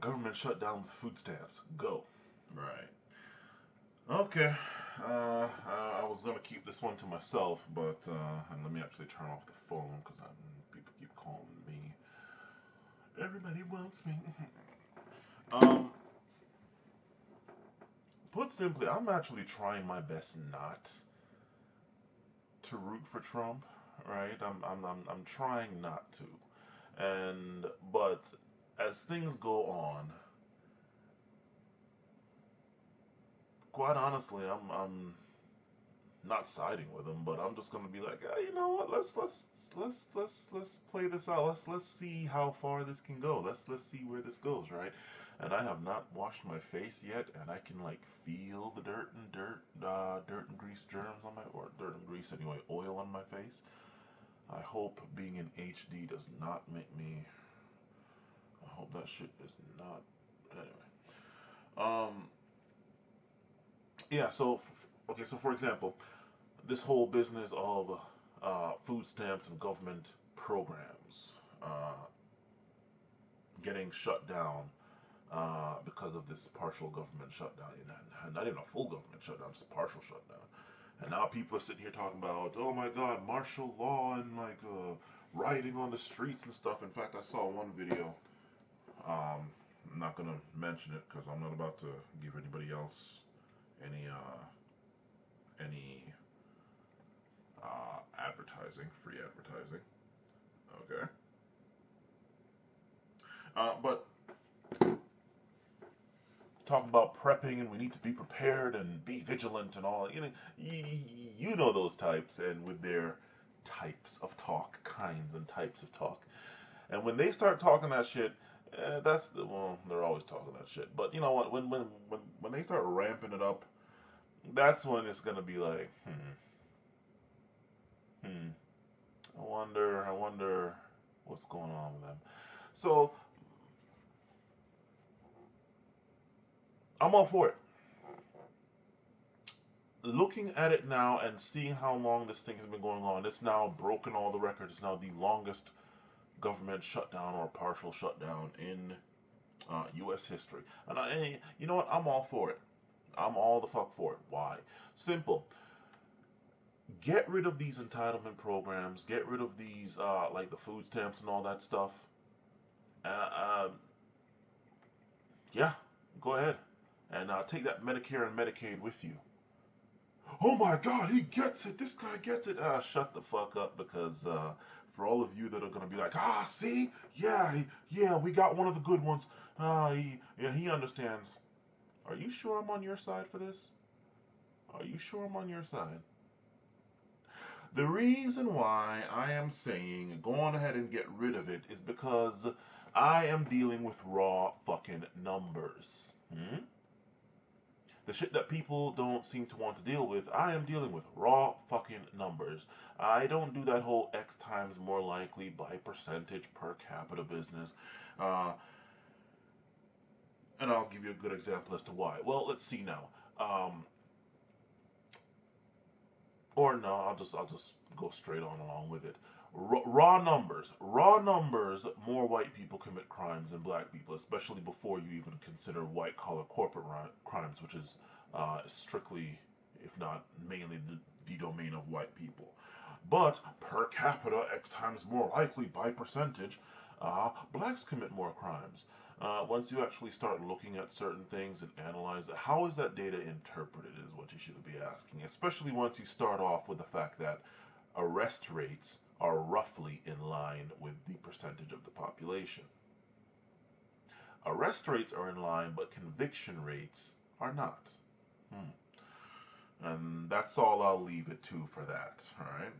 Government shut down with food stamps. Go. Right. Okay. I was gonna keep this one to myself, but and let me actually turn off the phone because people keep calling me. Everybody wants me. um, put simply, I'm actually trying my best not to root for Trump. Right. I'm trying not to, and but as things go on, quite honestly, I'm not siding with him, but I'm just gonna be like, you know what? Let's play this out. Let's see how far this can go. Let's see where this goes, right? And I have not washed my face yet, and I can like feel the dirt and grease germs on my, or dirt and grease anyway, oil on my face. I hope being in HD does not make me. I hope that shit is not. Anyway, um, yeah. So, okay. So for example, this whole business of food stamps and government programs uh, getting shut down because of this partial government shutdown. Not even a full government shutdown, just a partial shutdown. And now people are sitting here talking about, oh my God, martial law and like rioting on the streets and stuff. In fact, I saw one video. I'm not gonna mention it because I'm not about to give anybody else any advertising, free advertising. Okay. But talk about prepping and we need to be prepared and be vigilant and all. You know those types, and with their types of talk, kinds and types of talk. And when they start talking that shit, well, they're always talking that shit. But you know what? When they start ramping it up, that's when it's gonna be like, hmm. I wonder what's going on with them. So I'm all for it. Looking at it now and seeing how long this thing has been going on, it's now broken all the records. It's now the longest government shutdown or partial shutdown in U.S. history. And you know what? I'm all for it. I'm all the fuck for it. Why? Simple. Get rid of these entitlement programs. Get rid of these, like the food stamps and all that stuff. Uh, um, yeah, go ahead. And take that Medicare and Medicaid with you. Oh my God, he gets it. This guy gets it. Shut the fuck up, because for all of you that are gonna be like, see, yeah, yeah, we got one of the good ones. He understands. Are you sure I'm on your side for this? Are you sure I'm on your side? The reason why I am saying go on ahead and get rid of it is because I am dealing with raw fucking numbers. The shit that people don't seem to want to deal with, I am dealing with raw fucking numbers. I don't do that whole X times more likely by percentage per capita business. Uh, and I'll give you a good example as to why. Well, let's see now. Or no, I'll just go straight on along with it. Raw numbers. More white people commit crimes than black people, especially before you even consider white collar corporate crimes, which is strictly, if not mainly, the domain of white people. But per capita, X times more likely by percentage, blacks commit more crimes. Once you actually start looking at certain things and analyze it, how is that data interpreted is what you should be asking, especially once you start off with the fact that arrest rates are roughly in line with the percentage of the population. Arrest rates are in line, but conviction rates are not. And that's all I'll leave it to for that, alright?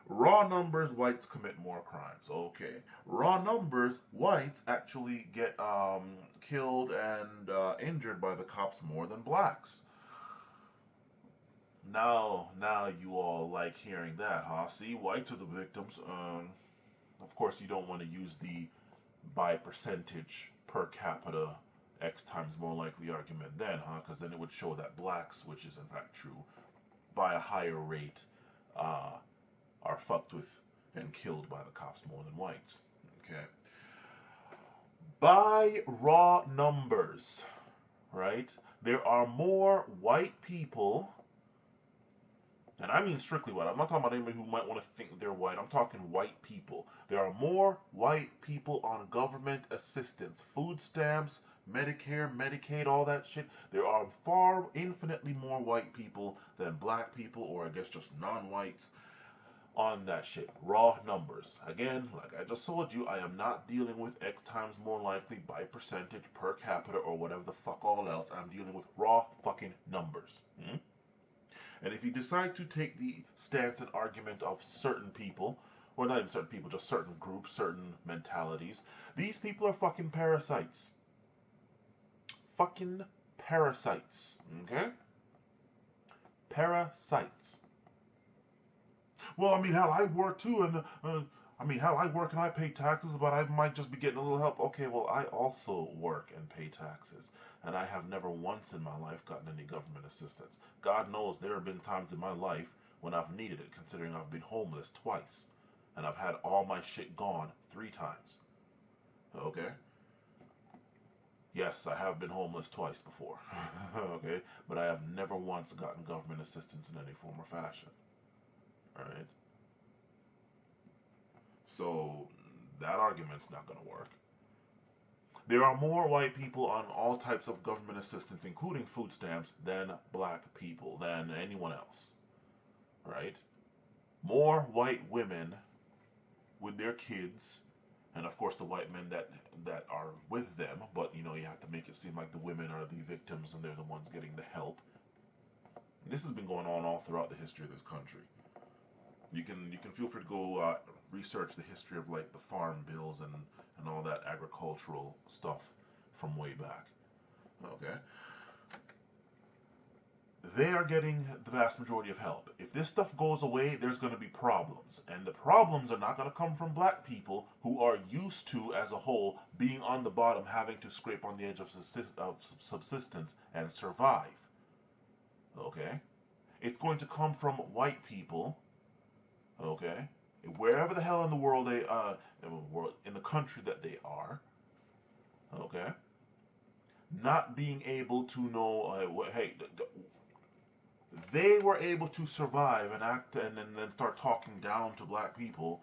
Raw numbers, whites commit more crimes. Okay. Raw numbers, whites actually get killed and injured by the cops more than blacks. Now you all like hearing that, huh? See, whites are the victims. Of course, you don't want to use the by percentage per capita X times more likely argument then, huh? Because then it would show that blacks, which is in fact true, by a higher rate, uh, are fucked with and killed by the cops more than whites. Okay. By raw numbers, right? There are more white people, and I mean strictly white. I'm not talking about anybody who might want to think they're white. I'm talking white people. There are more white people on government assistance, food stamps, Medicare, Medicaid, all that shit. There are far infinitely more white people than black people, or I guess just non-whites, on that shit. Raw numbers. Again, like I just told you, I am not dealing with X times more likely by percentage per capita or whatever the fuck all else. I'm dealing with raw fucking numbers. And if you decide to take the stance and argument of certain people, or not even certain people, just certain groups, certain mentalities, these people are fucking parasites. Fucking parasites. Okay? Parasites. Well, I mean, hell, I work too, and hell, I work and I pay taxes, but I might just be getting a little help. Okay, well, I also work and pay taxes, and I have never once in my life gotten any government assistance. God knows there have been times in my life when I've needed it, considering I've been homeless twice, and I've had all my shit gone 3 times. Okay? Yes, I have been homeless twice before. Okay? But I have never once gotten government assistance in any form or fashion. Alright? So, that argument's not going to work. There are more white people on all types of government assistance, including food stamps, than black people, than anyone else. Right? More white women with their kids, and of course the white men that are with them, but you know, you have to make it seem like the women are the victims and they're the ones getting the help. And this has been going on all throughout the history of this country. You can feel free to go research the history of like the farm bills and all that agricultural stuff from way back. Okay? They are getting the vast majority of help. If this stuff goes away, there's going to be problems. And the problems are not going to come from black people who are used to, as a whole, being on the bottom, having to scrape on the edge of subsistence and survive. Okay? It's going to come from white people, okay, wherever the hell in the world in the country that they are, okay, not being able to know, hey, they were able to survive and act and then start talking down to black people,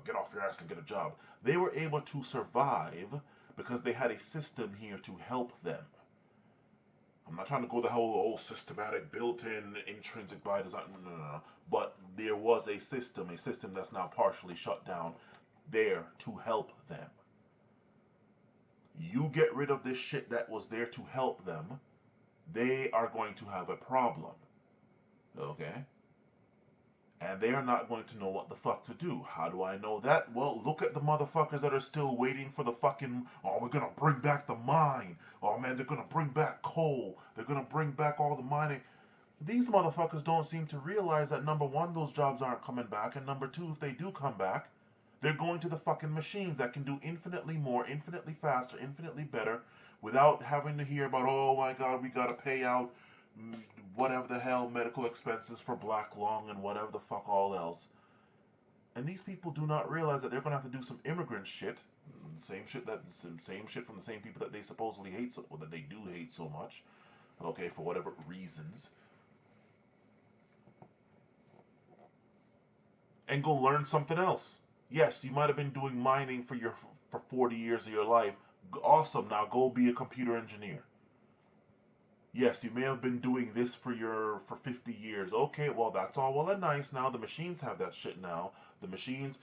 get off your ass and get a job. They were able to survive because they had a system here to help them. I'm not trying to go the whole systematic, built-in, intrinsic by design. No. But there was a system that's now partially shut down, there to help them. You get rid of this shit that was there to help them, they are going to have a problem. Okay? And they are not going to know what the fuck to do. How do I know that? Well, look at the motherfuckers that are still waiting for the fucking, oh, we're gonna bring back the mine. Oh man, they're gonna bring back coal. They're gonna bring back all the mining. These motherfuckers don't seem to realize that, number one, those jobs aren't coming back, and number two, if they do come back, they're going to the fucking machines that can do infinitely more, infinitely faster, infinitely better, without having to hear about, oh my god, we gotta pay out whatever the hell medical expenses for black lung and whatever the fuck all else. And these people do not realize that they're gonna have to do some immigrant shit, same shit from the same people that they supposedly hate, or that they do hate so much, okay, for whatever reasons, and go learn something else. Yes, you might have been doing mining for 40 years of your life. Awesome. Now go be a computer engineer. Yes, you may have been doing this for 50 years. Okay, well, that's all well and nice. Now the machines have that shit now. The machines,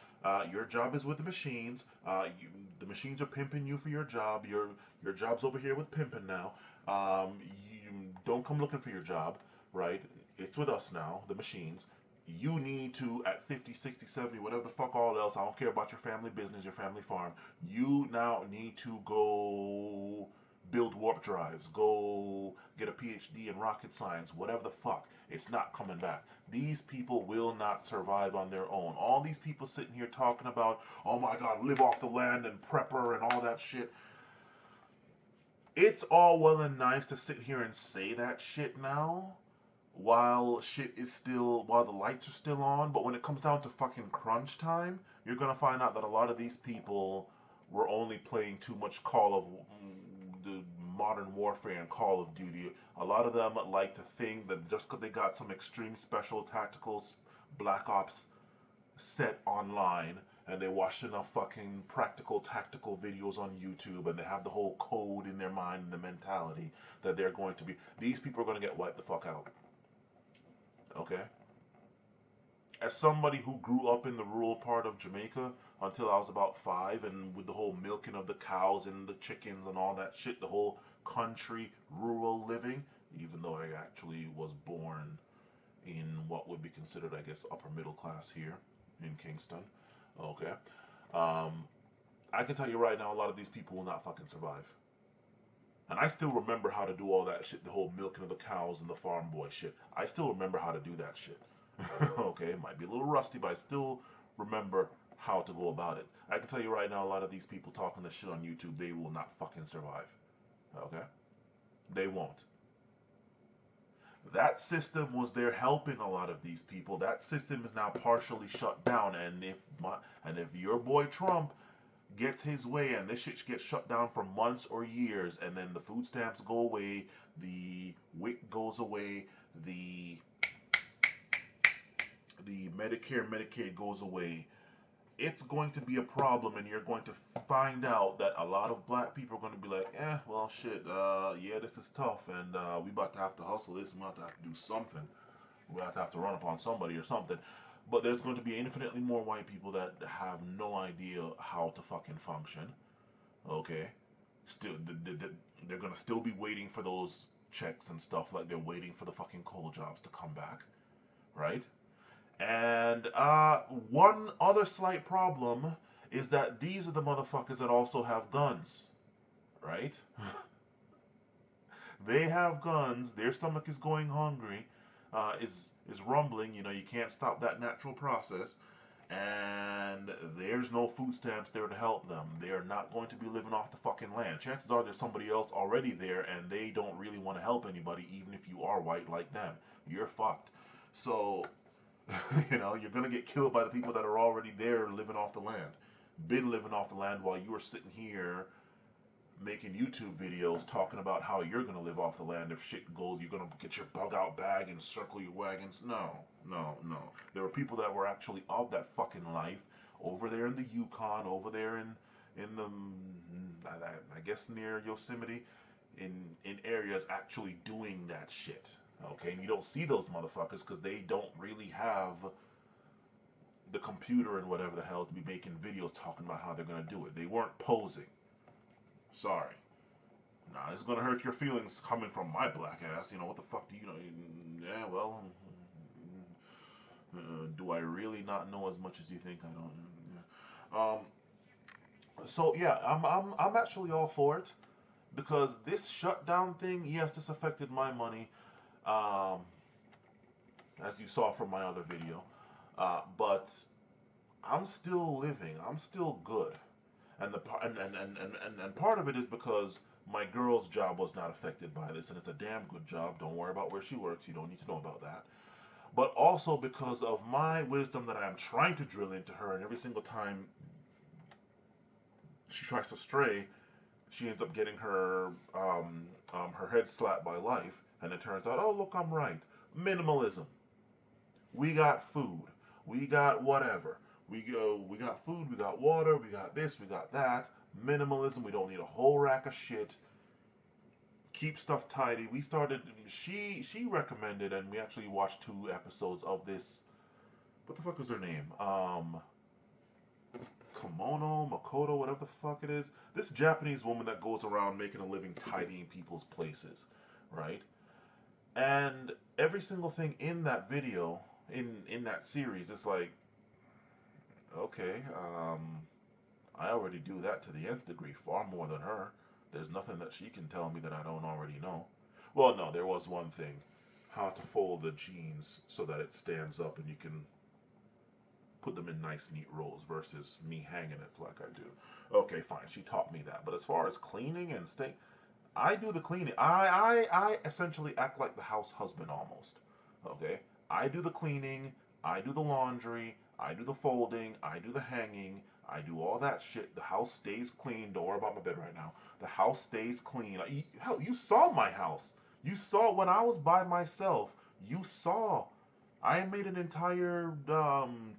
your job is with the machines. The machines are pimping you for your job. Your job's over here with pimping now. You don't come looking for your job, right? It's with us now, the machines. You need to, at 50, 60, 70, whatever the fuck all else, I don't care about your family business, your family farm, you now need to go build warp drives, go get a PhD in rocket science, whatever the fuck. It's not coming back. These people will not survive on their own. All these people sitting here talking about, oh my god, live off the land and prepper and all that shit. It's all well and nice to sit here and say that shit now, while the lights are still on, but when it comes down to fucking crunch time, you're gonna find out that a lot of these people we're only playing too much Call of the Modern Warfare and Call of Duty. A lot of them like to think that just because they got some extreme special tactical Black Ops set online and they watch enough fucking practical tactical videos on YouTube and they have the whole code in their mind and the mentality that they're going to be, these people are going to get wiped the fuck out. Okay? As somebody who grew up in the rural part of Jamaica until I was about 5, and with the whole milking of the cows and the chickens and all that shit, the whole country rural living, even though I actually was born in what would be considered, I guess, upper middle class here in Kingston. Okay. Um, I can tell you right now, a lot of these people will not fucking survive. And I still remember how to do all that shit, the whole milking of the cows and the farm boy shit. I still remember how to do that shit. Okay, it might be a little rusty, but I still remember how to go about it. I can tell you right now, a lot of these people talking this shit on YouTube, they will not fucking survive. Okay? They won't. That system was there helping a lot of these people. That system is now partially shut down, and if your boy Trump gets his way and this shit gets shut down for months or years, and then the food stamps go away, the WIC goes away, the Medicare, Medicaid goes away, it's going to be a problem, and you're going to find out that a lot of black people are going to be like, well, shit, yeah, this is tough, and we about to have to hustle this, we about to have to do something. We about to have to run upon somebody or something. But there's going to be infinitely more white people that have no idea how to fucking function. Okay? Still, they're going to still be waiting for those checks and stuff, like they're waiting for the fucking coal jobs to come back. Right? And one other slight problem is that these are the motherfuckers that also have guns, right? They have guns. Their stomach is going hungry, is rumbling. You know, you can't stop that natural process, and there's no food stamps there to help them. They are not going to be living off the fucking land. Chances are there's somebody else already there, and they don't really want to help anybody, even if you are white like them. You're fucked. So. You know, you're going to get killed by the people that are already there living off the land. Been living off the land while you are sitting here making YouTube videos talking about how you're going to live off the land. If shit goes, you're going to get your bug out bag and circle your wagons. No, no, no. There were people that were actually of that fucking life over there in the Yukon, over there in the, I guess near Yosemite, in areas actually doing that shit. Okay, and you don't see those motherfuckers because they don't really have the computer and whatever the hell to be making videos talking about how they're gonna do it. They weren't posing. Sorry. Nah, it's gonna hurt your feelings coming from my black ass. You know, what the fuck do you know? Yeah, well, do I really not know as much as you think I don't? So yeah, I'm actually all for it because this shutdown thing, yes, this affected my money. Um, as you saw from my other video. But I'm still living. I'm still good. And and part of it is because my girl's job was not affected by this, and it's a damn good job. Don't worry about where she works. You don't need to know about that. But also because of my wisdom that I am trying to drill into her, and every single time she tries to stray, she ends up getting her head slapped by life, and it turns out, oh look, I'm right. Minimalism. We got food. We got whatever. We got food, we got water, we got this, we got that. Minimalism, we don't need a whole rack of shit. Keep stuff tidy. We started, she recommended, and we actually watched 2 episodes of this. What the fuck is her name? Kimono, Makoto, whatever the fuck it is. This Japanese woman that goes around making a living tidying people's places, right? And every single thing in that video, in that series, it's like, okay, I already do that to the nth degree, far more than her. There's nothing that she can tell me that I don't already know. Well, no, there was one thing. How to fold the jeans so that it stands up and you can put them in nice, neat rows versus me hanging it like I do. Okay, fine, she taught me that. But as far as cleaning and staying, I do the cleaning. I essentially act like the house husband almost. Okay? I do the cleaning. I do the laundry. I do the folding, I do the hanging, I do all that shit. The house stays clean. Don't worry about my bed right now. The house stays clean. Hell, you saw my house. You saw when I was by myself. You saw. I made an entire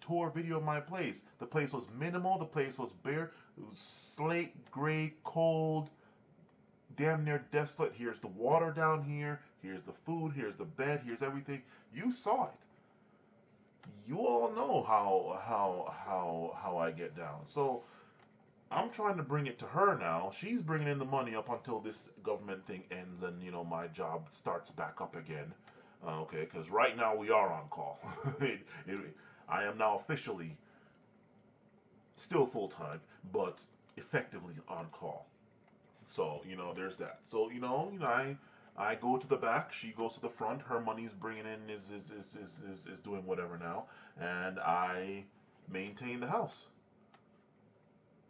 tour video of my place. The place was minimal. The place was bare. It was slate gray, cold, damn near desolate. Here's the water down here. Here's the food. Here's the bed. Here's everything. You saw it. You all know how I get down. So I'm trying to bring it to her now. She's bringing in the money up until this government thing ends and my job starts back up again. Okay, because right now we are on call. I am now officially still full time, but effectively on call. So there's that. So I go to the back, she goes to the front. Her money's bringing in is doing whatever now, and I maintain the house.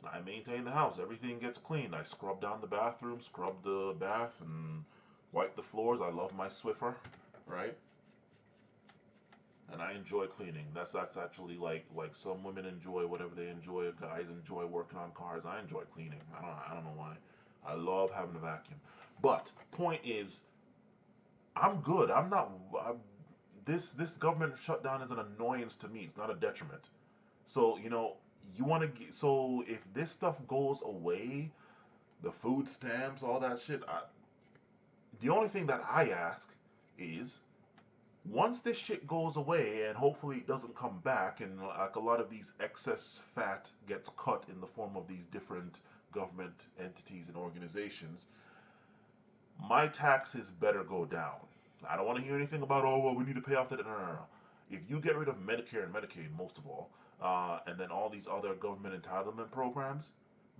I maintain the house. Everything gets cleaned. I scrub down the bathroom, scrub the bath, and wipe the floors. I love my Swiffer, right? And I enjoy cleaning. That's actually like some women enjoy whatever they enjoy. Guys enjoy working on cars. I enjoy cleaning. I don't know why. I love having a vacuum. But point is, I'm good. This government shutdown is an annoyance to me. It's not a detriment. So you want to get, so if this stuff goes away, the food stamps, all that shit. The only thing that I ask is, once this shit goes away, and hopefully it doesn't come back, and like a lot of these excess fat gets cut in the form of these different government entities and organizations, my taxes better go down. I don't want to hear anything about, oh, well, we need to pay off that. No. If you get rid of Medicare and Medicaid, most of all, and then all these other government entitlement programs,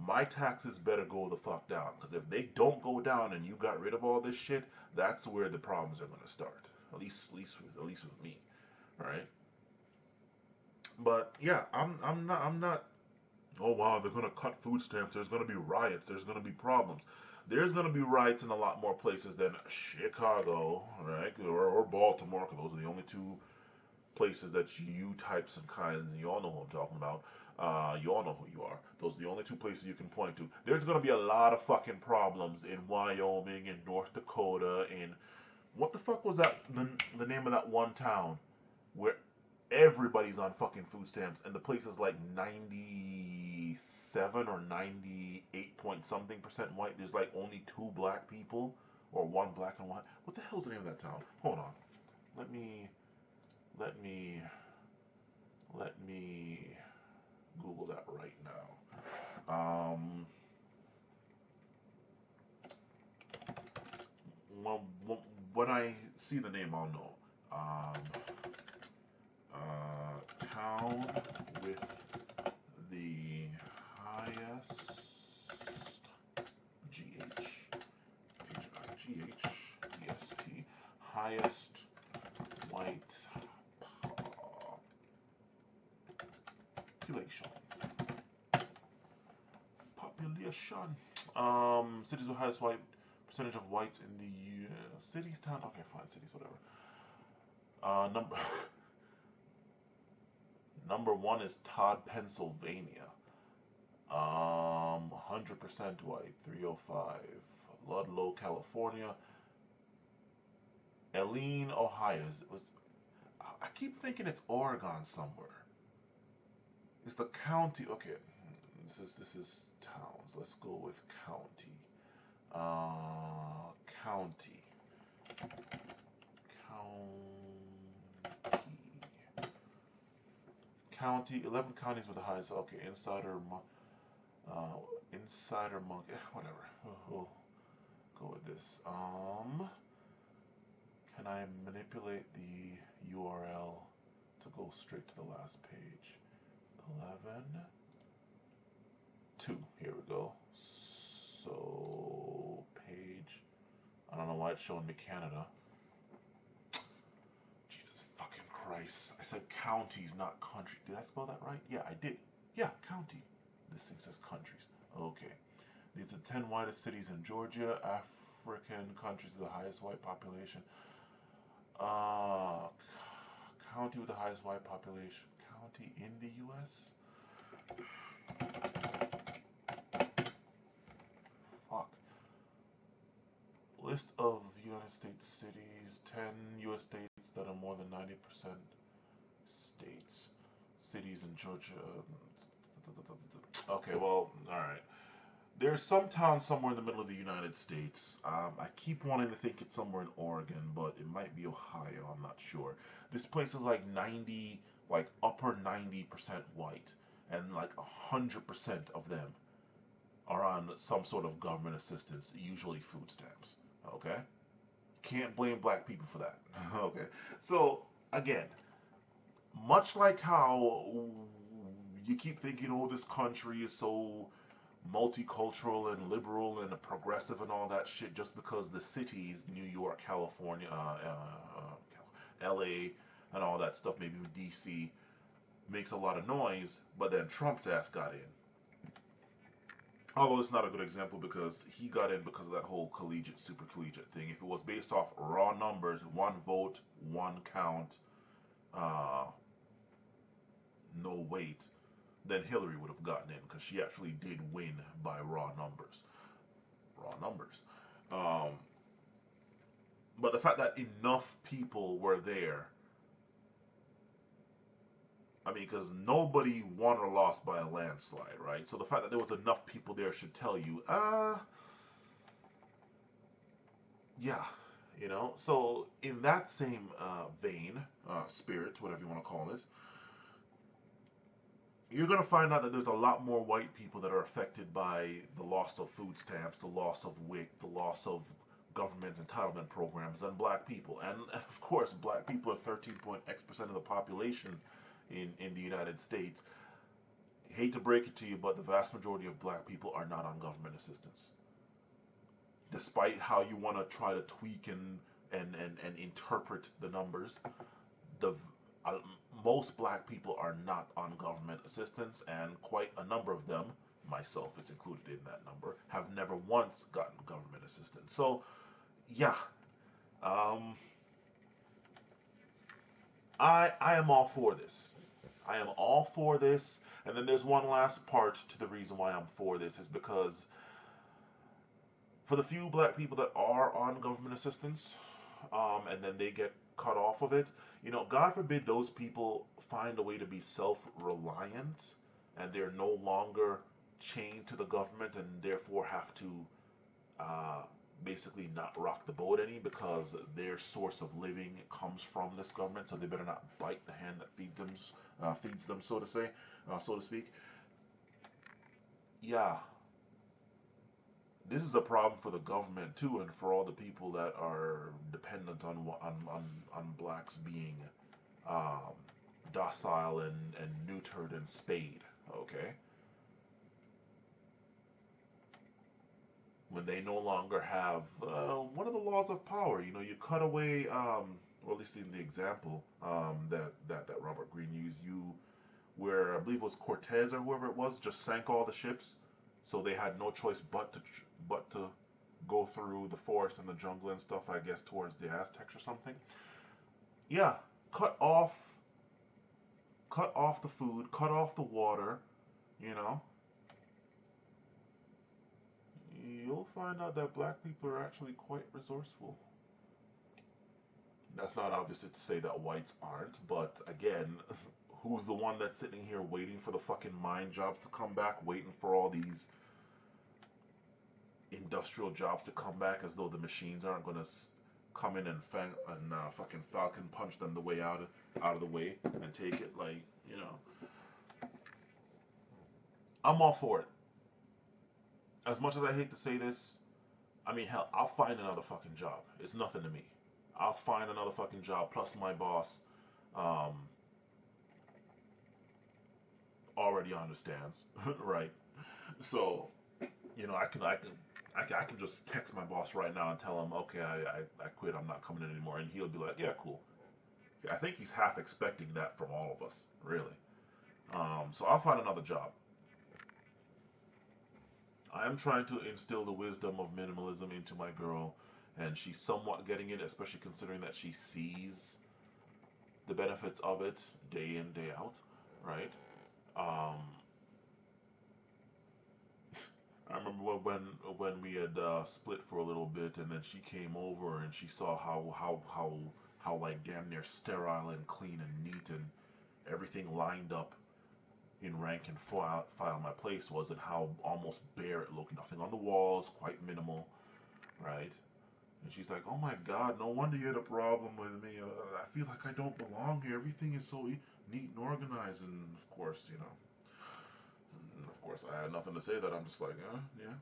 my taxes better go the fuck down. Because if they don't go down and you got rid of all this shit, that's where the problems are going to start. At least with me, right? But yeah, I'm not. Oh wow, they're gonna cut food stamps. There's gonna be riots. There's gonna be problems. There's gonna be riots in a lot more places than Chicago, right? Or Baltimore, because those are the only two places that you types and kinds, and you all know who I'm talking about. You all know who you are. Those are the only two places you can point to. There's gonna be a lot of fucking problems in Wyoming, in North Dakota, in what the fuck was that? The name of that one town where everybody's on fucking food stamps, and the place is like 97 or 98 point something percent white. There's like only 2 black people, or 1 black and white. What the hell's the name of that town? Hold on. Let me Google that right now. When I see the name, I'll know. Town with the highest GHGHEST highest white population. Cities with highest white percentage of whites in the cities, town. Okay, fine, cities, whatever. Number 1 is Todd, Pennsylvania. 100% white, 305. Ludlow, California. Elaine, Ohio. I keep thinking it's Oregon somewhere. It's the county. Okay, this is towns. Let's go with county. County. 11 counties with the highest. Okay, Insider Monk. Whatever. We'll go with this. Can I manipulate the URL to go straight to the last page? 11. 2. Here we go. So page. I don't know why it's showing me Canada. Christ. I said counties, not country. Did I spell that right? Yeah, I did. Yeah, county. This thing says countries. Okay. These are 10 whitest cities in Georgia. African countries with the highest white population. County with the highest white population. 20 in the U.S. Fuck. List of United States cities. 10 U.S. states that are more than 90% states. Cities in Georgia. Okay, well, alright. There's some town somewhere in the middle of the United States. I keep wanting to think it's somewhere in Oregon, but it might be Ohio. I'm not sure. This place is like 90, like upper 90% white, and like 100% of them are on some sort of government assistance, usually food stamps. Okay, can't blame black people for that. Okay, so again, much like how you keep thinking, oh, this country is so multicultural and liberal and progressive and all that shit just because the cities, New York, California, LA, and all that stuff, maybe DC, makes a lot of noise, but then Trump's ass got in. Although it's not a good example because he got in because of that whole collegiate, super collegiate thing. If it was based off raw numbers, one vote, one count, no weight, then Hillary would have gotten in because she actually did win by raw numbers. Raw numbers. But the fact that enough people were there, I mean, because nobody won or lost by a landslide, right? So the fact that there was enough people there should tell you, yeah, you know. So in that same vein, spirit, whatever you want to call this, you're going to find out that there's a lot more white people that are affected by the loss of food stamps, the loss of WIC, the loss of government entitlement programs than black people. And of course, black people are 13.x% of the population in the United States. Hate to break it to you, but the vast majority of black people are not on government assistance. Despite how you want to try to tweak and interpret the numbers, the most black people are not on government assistance, and quite a number of them, myself is included in that number, have never once gotten government assistance. So, yeah, I am all for this. I am all for this. And then there's one last part to the reason why I'm for this is because for the few black people that are on government assistance, and then they get cut off of it, you know, God forbid those people find a way to be self-reliant and they're no longer chained to the government and therefore have to basically not rock the boat any because their source of living comes from this government, so they better not bite the hand that feeds them, so to say, so to speak. Yeah, this is a problem for the government too, and for all the people that are dependent on blacks being um, docile and neutered and spayed. Okay, when they no longer have one of the laws of power, you know, you cut away, or at least in the example that Robert Greene used, where I believe it was Cortez or whoever it was, just sank all the ships, so they had no choice but to go through the forest and the jungle and stuff, I guess, towards the Aztecs or something. Yeah, cut off the food, cut off the water, you know. You'll find out that black people are actually quite resourceful. That's not obviously to say that whites aren't, but again, who's the one that's sitting here waiting for the fucking mine jobs to come back, waiting for all these industrial jobs to come back as though the machines aren't going to come in and fucking falcon punch them the way out of the way and take it, like, you know. I'm all for it. As much as I hate to say this, I mean, hell, I'll find another fucking job. It's nothing to me. I'll find another fucking job. Plus, my boss already understands, right? So, you know, I can just text my boss right now and tell him, okay, I quit. I'm not coming in anymore, and he'll be like, yeah, cool. I think he's half expecting that from all of us, really. So I'll find another job. I am trying to instill the wisdom of minimalism into my girl, and she's somewhat getting it, especially considering that she sees the benefits of it day in, day out. right? Um, I remember when we had split for a little bit, and then she came over and she saw how like damn near sterile and clean and neat and everything lined up in rank and file my place was, and how almost bare it looked. Nothing on the walls, quite minimal, right? And she's like, "Oh my God, no wonder you had a problem with me. I feel like I don't belong here. Everything is so neat and organized." And of course, I had nothing to say. That I'm just like, yeah,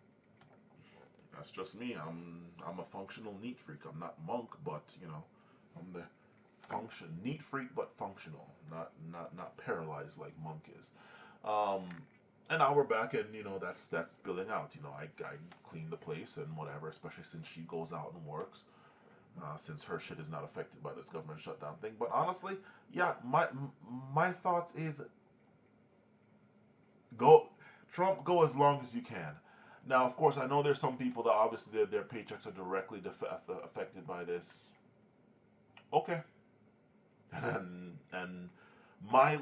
that's just me. I'm a functional neat freak. I'm not monk, but I'm the neat freak, but functional, not paralyzed like monk is. Um, and now we're back, and that's billing out. I clean the place and whatever, especially since she goes out and works. Since her shit is not affected by this government shutdown thing. But honestly, yeah, my thoughts is go Trump, go as long as you can. Now, of course, I know there's some people that obviously their paychecks are directly affected by this. Okay, and my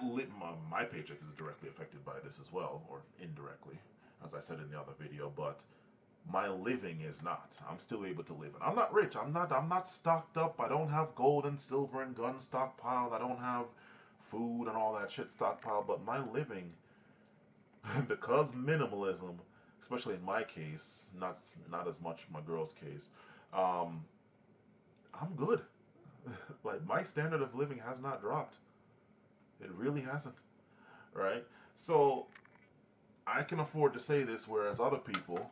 paycheck is directly affected by this as well, or indirectly, as I said in the other video. But my living is not. I'm still able to live, and I'm not rich. I'm not stocked up. I don't have gold and silver and guns stockpiled. I don't have food and all that shit stockpiled. But my living, because minimalism, especially in my case, not as much my girl's case, um, I'm good. Like, my standard of living has not dropped. It really hasn't, right? So I can afford to say this, whereas other people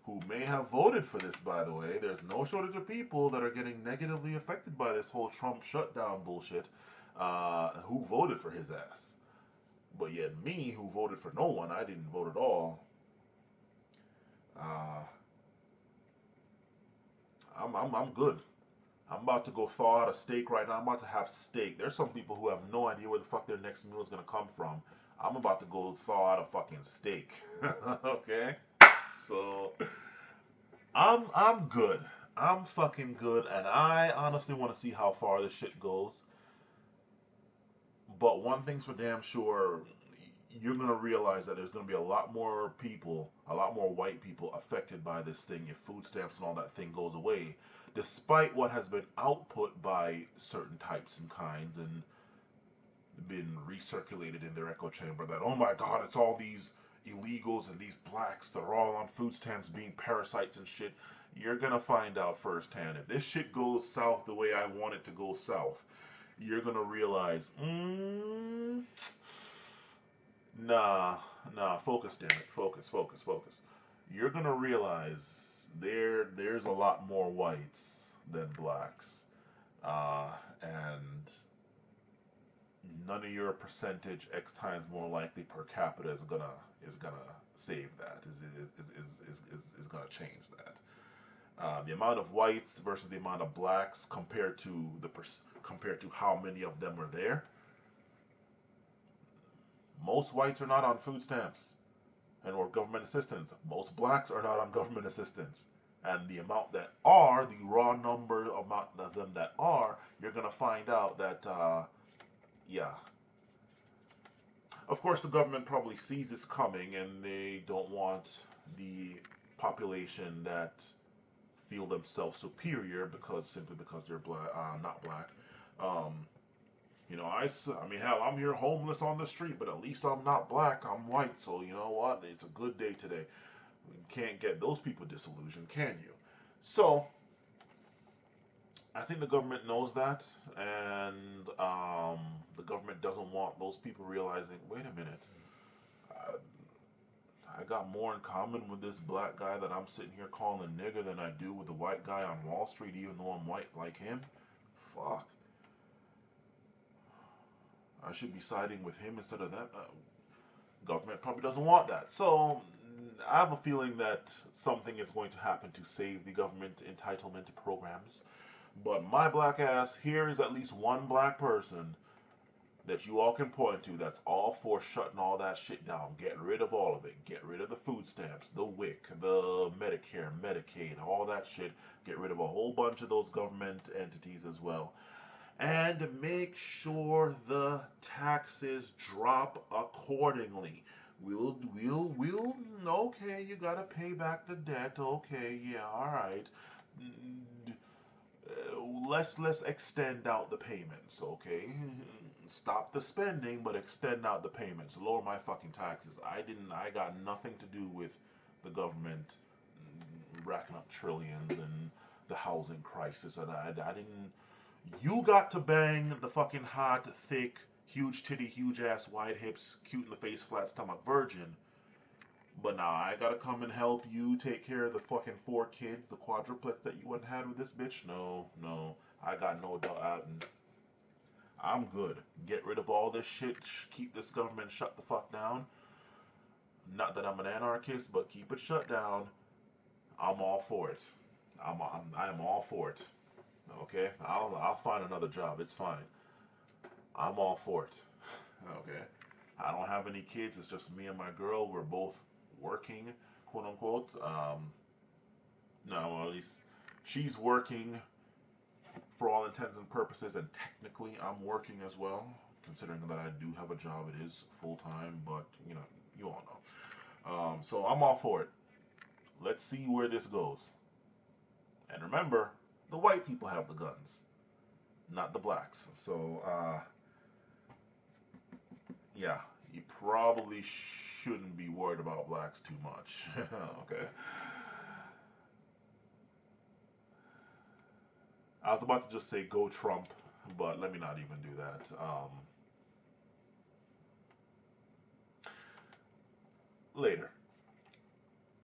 who may have voted for this, by the way, there's no shortage of people that are getting negatively affected by this whole Trump shutdown bullshit, who voted for his ass. But yet me, who voted for no one, I didn't vote at all. Uh, I'm good. I'm about to go thaw out a steak right now. I'm about to have steak. There's some people who have no idea where the fuck their next meal is gonna come from. I'm about to go thaw out a fucking steak. Okay? So I'm good. I'm fucking good, and I honestly want to see how far this shit goes. But one thing's for damn sure, you're gonna realize that there's gonna be a lot more people, a lot more white people affected by this thing if food stamps and all that thing goes away, despite what has been output by certain types and kinds and been recirculated in their echo chamber that, oh my God, it's all these illegals and these blacks that are all on food stamps being parasites and shit. You're gonna find out firsthand. If this shit goes south the way I want it to go south, you're gonna realize, nah, focus, damn it, focus. You're gonna realize there's a lot more whites than blacks, and none of your percentage X times more likely per capita is gonna save that. Is gonna change that. The amount of whites versus the amount of blacks compared to how many of them are there. Most whites are not on food stamps and or government assistance. Most blacks are not on government assistance. And the amount that are, the raw number amount of them that are, you're gonna find out that yeah. Of course, the government probably sees this coming, and they don't want the population that feel themselves superior simply because they're black, not black. Um, I mean, hell, I'm here homeless on the street, but at least I'm not black. I'm white, so you know what? It's a good day today. You can't get those people disillusioned, can you? So I think the government knows that, and the government doesn't want those people realizing, wait a minute, uh, I got more in common with this black guy that I'm sitting here calling a nigger than I do with the white guy on Wall Street, even though I'm white like him. Fuck. I should be siding with him instead of them. Government probably doesn't want that. So I have a feeling that something is going to happen to save the government entitlement programs. But my black ass, here is at least one black person that you all can point to that's all for shutting all that shit down. Get rid of all of it. Get rid of the food stamps, the WIC, the Medicare, Medicaid, all that shit. Get rid of a whole bunch of those government entities as well. and make sure the taxes drop accordingly. We'll, okay, you gotta pay back the debt. Okay, yeah, all right. Let's extend out the payments, okay? Stop the spending, but extend out the payments. Lower my fucking taxes. I got nothing to do with the government racking up trillions and the housing crisis. And I didn't. You got to bang the fucking hot, thick, huge titty, huge ass, wide hips, cute in the face, flat stomach virgin. But nah, I gotta come and help you take care of the fucking 4 kids, the quadruplets that you wouldn't had with this bitch. No, no, I got no doubt. I'm good. Get rid of all this shit. Keep this government shut the fuck down. Not that I'm an anarchist, but keep it shut down. I'm all for it. I'm all for it. Okay, I'll find another job. It's fine. I'm all for it. Okay. I don't have any kids. It's just me and my girl. We're both working, quote unquote. No, at least she's working for all intents and purposes, and technically I'm working as well, considering that I do have a job. It is full time, but you all know. So I'm all for it. Let's see where this goes. And remember, the white people have the guns, not the blacks. So, yeah, you probably shouldn't be worried about blacks too much. Okay. I was about to just say go Trump, but let me not even do that. Later.